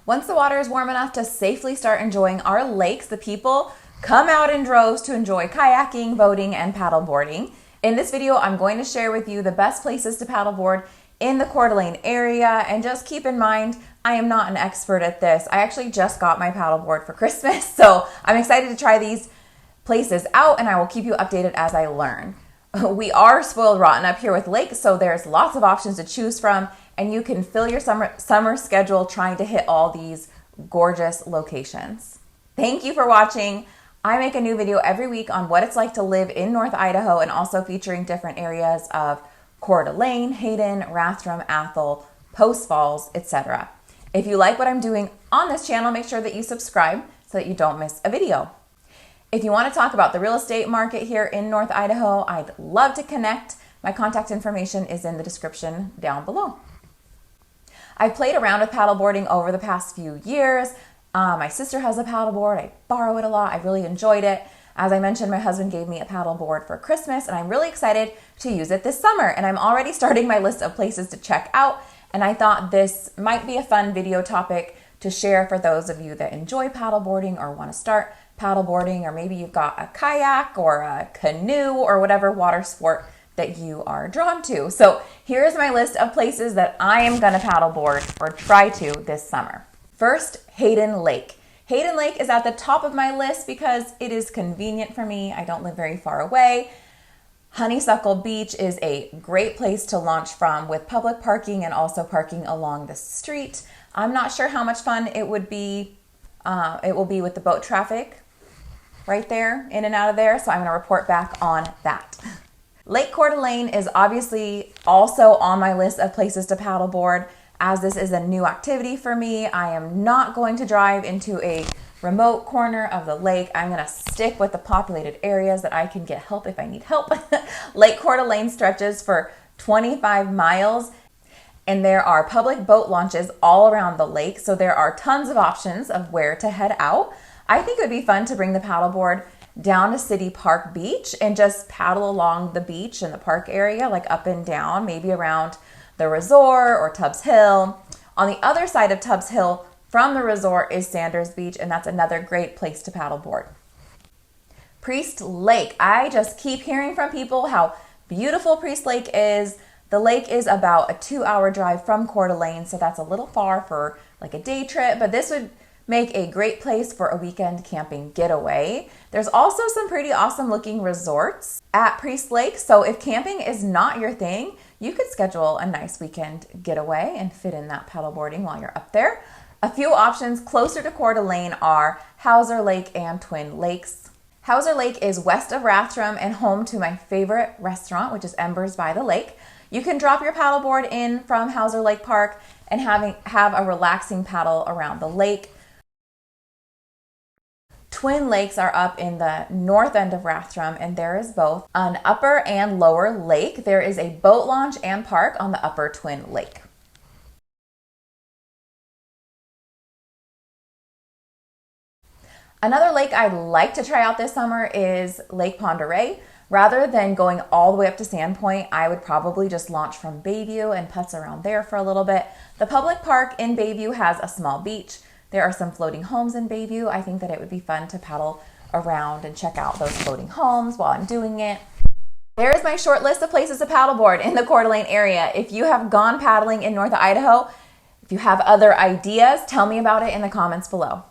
Once the water is warm enough to safely start enjoying our lakes, the people come out in droves to enjoy kayaking, boating, and paddleboarding. In this video, I'm going to share with you the best places to paddleboard in the Coeur d'Alene area, and just keep in mind, I am not an expert at this. I actually just got my paddleboard for Christmas, so I'm excited to try these places out, and I will keep you updated as I learn. We are spoiled rotten up here with lakes, so there's lots of options to choose from, and you can fill your summer schedule trying to hit all these gorgeous locations. Thank you for watching. I make a new video every week on what it's like to live in North Idaho, and also featuring different areas of Coeur d'Alene, Hayden, Rathdrum, Athol, Post Falls, etc. If you like what I'm doing on this channel, make sure that you subscribe so that you don't miss a video. If you want to talk about the real estate market here in North Idaho, I'd love to connect. My contact information is in the description down below. I've played around with paddleboarding over the past few years. My sister has a paddleboard. I borrow it a lot. I really enjoyed it. As I mentioned, my husband gave me a paddleboard for Christmas, and I'm really excited to use it this summer. And I'm already starting my list of places to check out, and I thought this might be a fun video topic to share for those of you that enjoy paddleboarding or want to start paddleboarding, or maybe you've got a kayak or a canoe or whatever water sport that you are drawn to. So here's my list of places that I am going to paddleboard or try to this summer. First, Hayden Lake. Hayden Lake is at the top of my list because it is convenient for me. I don't live very far away. Honeysuckle Beach is a great place to launch from with public parking and also parking along the street. I'm not sure how much fun it would be. It will be with the boat traffic right there, in and out of there, so I'm going to report back on that. Lake Coeur d'Alene is obviously also on my list of places to paddleboard, as this is a new activity for me. I am not going to drive into a remote corner of the lake. I'm going to stick with the populated areas that I can get help if I need help. Lake Coeur d'Alene stretches for 25 miles, and there are public boat launches all around the lake, so there are tons of options of where to head out. I think it would be fun to bring the paddleboard down to City Park Beach and just paddle along the beach in the park area, like up and down, maybe around the resort or Tubbs Hill. On the other side of Tubbs Hill from the resort is Sanders Beach, and that's another great place to paddleboard. Priest Lake. I just keep hearing from people how beautiful Priest Lake is. The lake is about a 2-hour drive from Coeur d'Alene, so that's a little far for like a day trip, but this would make a great place for a weekend camping getaway. There's also some pretty awesome looking resorts at Priest Lake, so if camping is not your thing, you could schedule a nice weekend getaway and fit in that paddleboarding while you're up there. A few options closer to Coeur d'Alene are Hauser Lake and Twin Lakes. Hauser Lake is west of Rathdrum and home to my favorite restaurant, which is Embers by the Lake. You can drop your paddleboard in from Hauser Lake Park and have a relaxing paddle around the lake. Twin Lakes are up in the north end of Rathdrum, and there is both an upper and lower lake. There is a boat launch and park on the upper Twin Lake. Another lake I'd like to try out this summer is Lake Pend Oreille. Rather than going all the way up to Sandpoint, I would probably just launch from Bayview and putz around there for a little bit. The public park in Bayview has a small beach. There are some floating homes in Bayview. I think that it would be fun to paddle around and check out those floating homes while I'm doing it. There is my short list of places to paddleboard in the Coeur d'Alene area. If you have gone paddling in North Idaho, if you have other ideas, tell me about it in the comments below.